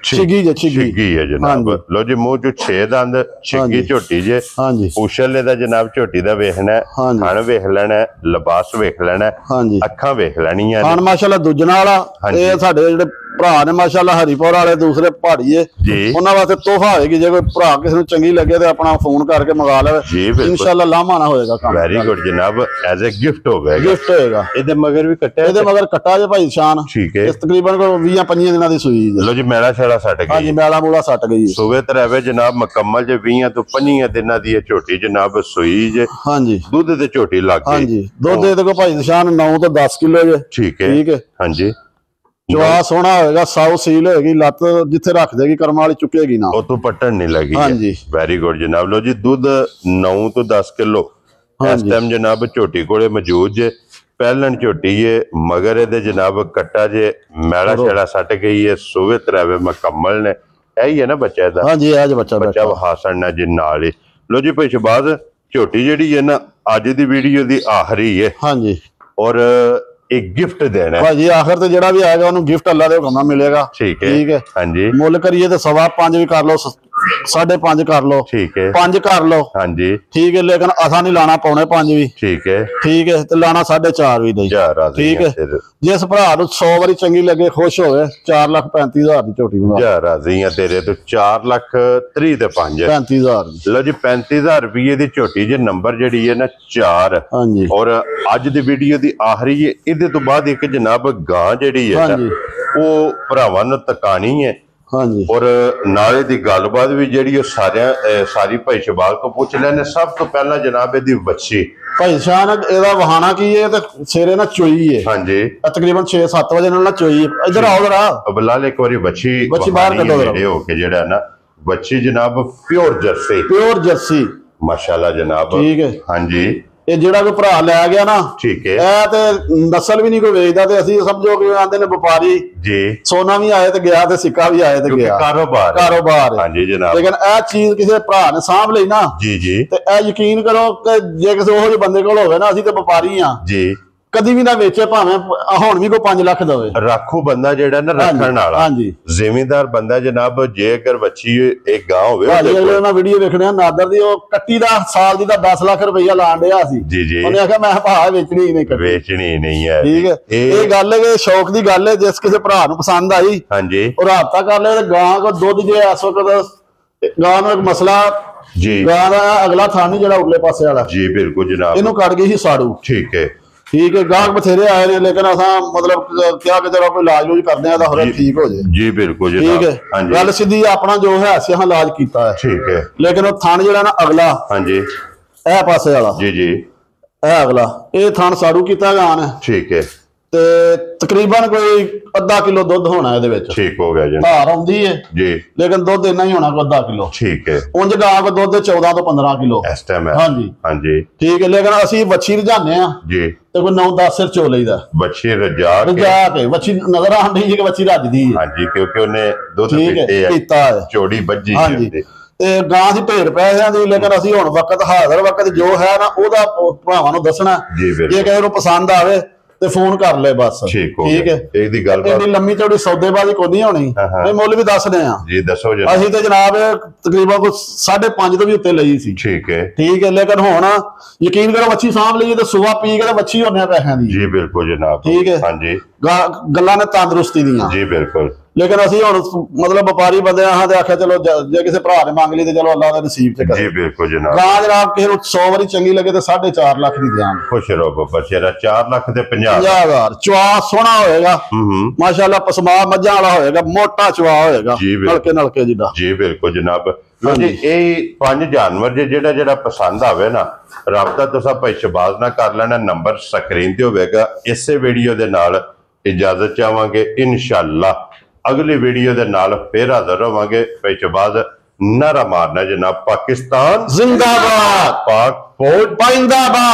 ਛਿੱਗੀ ਹੈ ਜਨਾਬ। ਲੋ ਜੀ ਮੂੰਹ ਚ 6 ਦੰਦ ਛਿੱਗੀ ਝੋਟੀ ਜੇ। ਉਛਲੇ ਦਾ ਜਨਾਬ ਝੋਟੀ ਦਾ ਵੇਖਣਾ ਖਾਣ ਵੇਖ ਲੈਣਾ ਲਿਬਾਸ ਵੇਖ ਲੈਣਾ ਅੱਖਾਂ ਵੇਖ ਲੈਣੀਆਂ ਮਾਸ਼ਾਅੱਲਾ। ਦੂਜਣਾ ਵਾਲਾ ਇਹ ਸਾਡੇ ਜਿਹੜੇ ਭਰਾ ਨੇ ਮਾਸ਼ਾਅੱਲਾ ਹਰੀਪੁਰ ਵਾਲੇ ਦੂਸਰੇ ਪਹਾੜੀਏ ਉਹਨਾਂ ਵਾਸਤੇ ਤੋਹਫਾ ਹੋਏਗੀ। ਜੇ ਕੋਈ ਭਰਾ ਕਿਸੇ ਨੂੰ ਚੰਗੀ ਲੱਗੇ ਤੇ ਆਪਣਾ ਫੋਨ ਕਰਕੇ ਮੰਗਾ ਲਵੇ ਇਨਸ਼ਾਅੱਲਾ ਲਾਮਾ ਨਾ ਹੋਏਗਾ ਕੰਮ। ਵੈਰੀ ਗੁੱਡ ਜਨਾਬ ਐਜ਼ ਅ ਗਿਫਟ ਹੋਵੇਗਾ। ਗਿਫਟ ਹੋਏਗਾ। ਇਹਦੇ ਮਗਰ ਵੀ ਕੱਟਿਆ ਇਹਦੇ ਮਗਰ ਕੱਟਾ ਜੇ ਭਾਈ ਸ਼ਾਨ। ਠੀਕ ਹੈ ਤਕਰੀਬਨ 20-25 ਦਿਨਾਂ ਦੀ ਸੂਈ ਲੋ ਜੀ ਮੈਲਾ ਛੇੜਾ ਸੱਟ ਗਈ। ਹਾਂਜੀ ਮੈਲਾ ਮੂਲਾ ਸੱਟ ਗਈ ਸੂਵੇ ਤਰਵੇ ਜਨਾਬ ਮੁਕੰਮਲ ਜੇ 20 ਤੋਂ 25 ਦਿਨਾਂ ਦੀ ਇਹ ਝੋਟੀ ਜਨਾਬ ਸੂਈ ਜੇ। ਹਾਂਜੀ ਦੁੱਧ ਤੇ ਝੋਟੀ ਲੱਗ ਗਈ। ਹਾਂਜੀ ਦੁੱਧ ਇਹਦੇ ਕੋ ਭਾਈ ਸ਼ਾਨ 9 ਤੋਂ 10 ਕਿਲੋ ਜੇ। ਠੀਕ ਹੈ ਹਾਂਜੀ ਜਵਾ ਸੋਹਣਾ ਹੋਏਗਾ 100 ਸੀਲ ਹੋਏਗੀ ਲੱਤ ਜਿੱਥੇ ਰੱਖ ਦੇਗੀ ਕਰਮ ਵਾਲੀ ਚੁੱਕੇਗੀ ਨਾ ਉਹ ਤੋਂ ਪੱਟਣ ਨਹੀਂ ਲੱਗੀ। ਹਾਂਜੀ ਵੈਰੀ ਗੁੱਡ ਜਨਾਬ। ਲੋ ਜੀ ਦੁੱਧ 9 ਤੋਂ 10 ਕਿਲੋ ਇਸ ਟਾਈਮ ਜਨਾਬ ਝੋਟੀ ਕੋਲੇ ਮੌਜੂਦ ਜੇ। ਪਹਿਲਣ ਝੋਟੀ ਏ ਮਗਰ ਇਹਦੇ ਜਨਾਬ ਕੱਟਾ ਜੇ ਮੈਲਾ ਛੇੜਾ ਸੱਟ ਗਈ ਏ ਸੂਵੇ ਤਰਵੇ ਮੁਕੰਮਲ ਨੇ। ਇਹੀ ਹੈ ਨਾ ਬੱਚਾ ਇਹਦਾ। ਹਾਂਜੀ ਇਹ ਬੱਚਾ ਵਹਾਸਣ ਨਾ ਜੀ ਨਾਲ ਹੀ। ਲੋ ਜੀ ਭਾਈ ਸ਼ਬਾਜ਼ ਝੋਟੀ ਜਿਹੜੀ ਹੈ ਨਾ ਅੱਜ ਦੀ ਵੀਡੀਓ ਦੀ ਆਖਰੀ ਹੈ। ਹਾਂਜੀ ਔਰ ਇੱਕ ਗਿਫਟ ਦੇਣਾ ਭਾਜੀ ਆਖਰ ਤੇ ਜਿਹੜਾ ਵੀ ਆਏਗਾ ਉਹਨੂੰ ਗਿਫਟ ਅੱਲਾ ਦੇ ਹੁਕਮ ਨਾਲ ਮਿਲੇਗਾ। ਠੀਕ ਹੈ ਹਾਂਜੀ ਮੁੱਲ ਕਰੀਏ ਤੇ 5.25 ਵੀ ਕਰ ਲਓ 5.5 ਕਰ ਲਓ। ਠੀਕ ਹੈ 5 ਕਰ ਲਓ। ਹਾਂਜੀ ਠੀਕ ਹੈ ਲੇਕਿਨ ਅਸਾਂ ਨਹੀਂ ਲਾਣਾ 5.25 ਵੀ। ਠੀਕ ਹੈ ਤੇ ਲਾਣਾ 4.5 ਵੀ ਨਹੀਂ। ਠੀਕ ਹੈ ਜਿਸ ਭਰਾ ਨੂੰ 100 ਵਾਰੀ ਚੰਗੀ ਲੱਗੇ ਖੁਸ਼ ਹੋਵੇ 4,35,000 ਦੀ ਝੋਟੀ ਬਣਾ ਜਾ ਰਾਜ਼ੀ ਆ ਤੇਰੇ ਤੋਂ 4,30,000 ਤੇ 35,000 ਲੋ ਜੀ 35,000 ਰੁਪਏ ਦੀ ਝੋਟੀ ਜੇ ਨੰਬਰ ਜਿਹੜੀ ਹੈ ਨਾ 4। ਹਾਂਜੀ ਔਰ ਅੱਜ ਦੀ ਵੀਡੀਓ ਦੀ ਆਖਰੀ ਹੈ। ਇਹਦੇ ਤੋਂ ਬਾਅਦ ਇੱਕ ਜਨਾਬ ਗਾਂ ਜਿਹੜੀ ਹੈ ਉਹ ਭਰਾਵਾਂ ਨੂੰ ਤਕਾਣੀ ਹੈ। ਹਾਂਜੀ ਔਰ ਨਾਲੇ ਦੀ ਗੱਲਬਾਤ ਵੀ ਜਿਹੜੀ ਉਹ ਸਾਰੀ ਭਾਈ ਸ਼ਬਾਲ ਕੋ ਪੁੱਛ ਲੈਣੇ। ਸਭ ਤੋਂ ਪਹਿਲਾਂ ਜਨਾਬ ਇਹਦੀ ਵੱਛੀ ਭਾਈ ਸ਼ਾਨ ਇਹਦਾ ਵਹਾਣਾ ਕੀ ਹੈ ਤੇ ਸਵੇਰੇ ਨਾ ਚੋਈ ਹੈ ਹਾਂਜੀ ਤਕਰੀਬਨ 6-7 ਵਜੇ ਨਾਲ ਚੋਈ ਇੱਧਰ ਆਓ ਜਰਾ ਬਲਾਲ ਇੱਕ ਵਾਰੀ ਬੱਚੀ ਬਾਹਰ ਕੱਢੋ ਹੋ ਕੇ ਜਿਹੜਾ ਨਾ ਬੱਚੀ ਜਨਾਬ ਪਿਓਰ ਜਰਸੀ ਮਾਸ਼ਾਅੱਲਾ ਜਨਾਬ ਠੀਕ ਹੈ ਹਾਂਜੀ ਇਹ ਜਿਹੜਾ ਕੋਈ ਭਰਾ ਲੈ ਗਿਆ ਨਾ ਠੀਕ ਹੈ ਇਹ ਤੇ ਨਸਲ ਵੀ ਨਹੀਂ ਕੋਈ ਵੇਚਦਾ ਤੇ ਅਸੀਂ ਸਮਝੋ ਕਿ ਆਂਦੇ ਨੇ ਵਪਾਰੀ ਜੀ ਸੋਨਾ ਵੀ ਆਏ ਤੇ ਗਿਆ ਤੇ ਸਿੱਕਾ ਵੀ ਆਏ ਤੇ ਗਿਆ ਕਾਰੋਬਾਰ ਹਾਂਜੀ ਜਨਾਬ ਲੇਕਿਨ ਇਹ ਚੀਜ਼ ਕਿਸੇ ਭਰਾ ਨੇ ਸਾਂਭ ਲਈ ਨਾ ਜੀ ਤੇ ਇਹ ਯਕੀਨ ਕਰੋ ਕਿ ਜੇ ਕਿਸੇ ਉਹੋ ਜਿਹੇ ਬੰਦੇ ਕੋਲ ਹੋਵੇ ਨਾ ਅਸੀਂ ਤੇ ਵਪਾਰੀ ਆ ਜੀ ਕਦੀ ਵੀ ਨਾ ਵੇਚੇ ਭਾਵੇਂ ਹੁਣ ਵੀ ਕੋਈ 5 ਲੱਖ ਦਵੇ ਰਾਖੂ ਬੰਦਾ ਜਿਹੜਾ ਨਾ ਰੱਖਣ ਵਾਲਾ ਹਾਂਜੀ ਜ਼ਿਮੀਂਦਾਰ ਬੰਦਾ ਜਨਾਬ ਜੇ ਅਗਰ ਬੱਚੀ ਇੱਕ ਗਾਂ ਹੋਵੇ ਅਗਲੇ ਨਾਲ ਵੀਡੀਓ ਵੇਖਣੇ ਨਾਦਰ ਦੀ ਉਹ ਕੱਟੀ ਦਾ ਸਾਲ ਦੀ ਦਾ 10 ਲੱਖ ਰੁਪਈਆ ਲਾਣ ਡਿਆ ਸੀ ਜੀ ਉਹਨੇ ਆਖਿਆ ਮੈਂ ਭਾ ਵੇਚਣੀ ਨਹੀਂ ਹੈ ਠੀਕ ਹੈ ਇਹ ਗੱਲ ਹੈ ਕਿ ਸ਼ੌਕ ਦੀ ਗੱਲ ਹੈ ਜਿਸ ਕਿਸੇ ਭਰਾ ਨੂੰ ਪਸੰਦ ਆਈ ਹਾਂਜੀ ਉਹ ਰਾਬਤਾ ਕਰ ਲੈ ਤੇ ਗਾਂ ਕੋ ਦੁੱਧ ਜੇ ਇਸ ਵਕਤ ਗਾਂ ਨੂੰ ਇੱਕ ਮਸਲਾ ਜੀ ਗਾਂ ਦਾ ਅਗਲਾ ਥਾਂ ਨਹੀਂ ਜਿਹੜਾ ਉਰਲੇ ਪਾਸੇ ਵਾਲਾ ਜੀ ਬਿਲਕੁਲ ਜਨਾਬ ਇਹਨੂੰ ਕੱਢ ਗਈ ਸੀ ਸਾੜੂ ਠੀਕ ਹੈ ਗਾਹਕ ਬਥੇਰੇ ਆਏ ਨੇ ਲੇਕਿਨ ਅਸਾਂ ਮਤਲਬ ਕਿਹਾ ਕਿ ਜਰਾ ਕੋਈ ਇਲਾਜ ਲੂਜ ਕਰਦੇ ਆ ਤਾਂ ਹੋਰ ਠੀਕ ਹੋ ਜਾਏ ਜੀ ਬਿਲਕੁਲ ਜੀ ਠੀਕ ਹੈ ਗੱਲ ਸਿੱਧੀ ਆਪਣਾ ਜੋ ਹੈ ਅਸੀਂ ਇਲਾਜ ਕੀਤਾ ਹੈ ਠੀਕ ਹੈ ਲੇਕਿਨ ਉਹ ਥਣ ਜਿਹੜਾ ਨਾ ਅਗਲਾ ਹਾਂਜੀ ਇਹ ਪਾਸੇ ਵਾਲਾ ਜੀ ਇਹ ਅਗਲਾ ਇਹ ਥਣ ਸਾੜੂ ਕੀਤਾ ਗਾਂ ਨੇ ਠੀਕ ਹੈ ਤੇ ਤਕਰੀਬਨ ਕੋਈ ਅੱਧਾ ਕਿਲੋ ਦੁੱਧ ਹੋਣਾ ਇਹਦੇ ਵਿੱਚ ਠੀਕ ਹੋ ਗਿਆ ਜੀ ਧਾਰ ਆਉਂਦੀ ਹੈ ਜੀ ਲੇਕਿਨ ਦੁੱਧ ਇੰਨਾ ਹੀ ਹੋਣਾ ਕੋਈ ਅੱਧਾ ਕਿਲੋ ਠੀਕ ਹੈ ਉਂਝ ਗਾਂ ਕੋ ਦੁੱਧ 14 ਤੋਂ 15 ਕਿਲੋ ਇਸ ਟਾਈਮ ਹੈ ਹਾਂਜੀ ਠੀਕ ਹੈ ਲੇਕਿਨ ਅਸੀਂ ਵੱਛੀ ਰਜਾਨੇ ਆ ਜੀ ਤੇ ਕੋਈ 9-10 ਸਿਰ ਚੋ ਲਈਦਾ ਵੱਛੀ ਰਜਾ ਕੇ ਵੱਛੀ ਨਜ਼ਰ ਆਉਂਦੀ ਹੈ ਕਿ ਵੱਛੀ ਰੱਜਦੀ ਹੈ ਹਾਂਜੀ ਕਿਉਂਕਿ ਉਹਨੇ ਦੁੱਧ ਪੀਤਾ ਹੈ ਚੋੜੀ ਵੱਜੀ ਹਾਂਜੀ ਤੇ ਗਾਂ ਦੀ ਭੇਡ ਪੈਸਿਆਂ ਦੀ ਲੇਕਿਨ ਅਸੀਂ ਹੁਣ ਵਕਤ ਹਾਜ਼ਰ ਵਕਤ ਜੋ ਹੈ ਨਾ ਉਹਦਾ ਭਰਾਵਾਂ ਨੂੰ ਦੱਸਣਾ ਜੇ ਕਿਸੇ ਨੂੰ ਪਸੰਦ ਆਵੇ ਤੇ ਫੋਨ ਕਰ ਲੈ ਬਸ ਠੀਕ ਹੈ ਇਹਦੀ ਗੱਲ ਇਹਦੀ ਲੰਮੀ ਚੌੜੀ ਸੌਦੇਬਾਜ਼ੀ ਕੋਈ ਨਹੀਂ ਹੋਣੀ ਇਹ ਮੁੱਲ ਵੀ ਦੱਸਦੇ ਆ ਜੀ ਦੱਸੋ ਜੀ ਅਸੀਂ ਤੇ ਜਨਾਬ ਤਕਰੀਬਨ ਕੋਈ 5.5 ਤੋਂ ਵੀ ਉੱਤੇ ਲਈ ਸੀ ਠੀਕ ਹੈ ਲੇਕਿਨ ਹੁਣ ਯਕੀਨ ਕਰੋ ਵੱਛੀ ਸਾਂਭ ਲਈਏ ਤੇ ਸੁਬਾ ਪੀ ਕੇ ਤੇ ਵੱਛੀ ਹੋਣੇ ਪੈਸਿਆਂ ਦੀ ਜੀ ਬਿਲਕੁਲ ਜਨਾਬ ਠੀਕ ਹੈ ਹਾਂਜੀ ਗੱਲਾਂ ਨੇ ਤੰਦਰੁਸਤੀ ਦੀਆਂ ਜੀ ਬਿਲਕੁਲ ਲੇਕਿਨ ਅਸੀਂ ਹੁਣ ਮਤਲਬ ਵਪਾਰੀ ਬੰਦੇ ਆ ਤੇ ਆਖਿਆ ਚਲੋ ਜੇ ਕਿਸੇ ਭਰਾ ਨੇ ਮੰਗ ਲਈ ਤੇ ਚਲੋ ਅੱਲਾਹ ਦਾ ਨਸੀਬ ਚ ਕਰੇ ਜੀ ਬਿਲਕੁਲ ਜਨਾਬ ਗਾਂ ਜਨਾਬ ਕਿਸੇ ਨੂੰ 100 ਵਾਰੀ ਚੰਗੀ ਲੱਗੇ ਤੇ 4.5 ਲੱਖ ਦੀ ਦਿਆਂਗੇ ਖੁਸ਼ ਰਹੋ ਬੱਬਾ ਸ਼ੇਰਾ 4 ਲੱਖ ਤੇ 50,000 ਚਵਾ ਸੋਹਣਾ ਹੋਏਗਾ ਮਾਸ਼ਾਅੱਲਾ ਪਸਮਾ ਮੱਝਾਂ ਵਾਲਾ ਹੋਏਗਾ ਮੋਟਾ ਚਵਾ ਹੋਏਗਾ ਨਲਕੇ ਜਿੱਡਾ ਜੀ ਬਿਲਕੁਲ ਜਨਾਬ ਜੀ ਇਹ 5 ਜਾਨਵਰ ਜਿਹੜਾ ਪਸੰਦ ਆਵੇ ਨਾ ਰਾਬਤਾ ਤੁਸੀਂ ਭਾਈ ਸ਼ਬਾਜ਼ ਨਾਲ ਕਰ ਲੈਣਾ ਨੰਬਰ ਸਕਰੀਨ ਤੇ ਹੋਵੇਗਾ ਇਸੇ ਵੀਡੀਓ ਦੇ ਨਾਲ ਇਜਾਜ਼ਤ ਚਾਹਾਂਗੇ ਇਨਸ਼ਾਅੱਲਾ ਅਗਲੀ ਵੀਡੀਓ ਦੇ ਨਾਲ ਫੇਰ ਹਾਜ਼ਰ ਹੋਵਾਂਗੇ ਭਾਈ ਸ਼ਬਾਜ਼ ਨਾਰਾ ਮਾਰਨਾ ਜਨਾਬ ਪਾਕਿਸਤਾਨ ਜ਼ਿੰਦਾਬਾਦ ਪਾਕ ਫੌਜ ਪਾਇੰਦਾਬਾਦ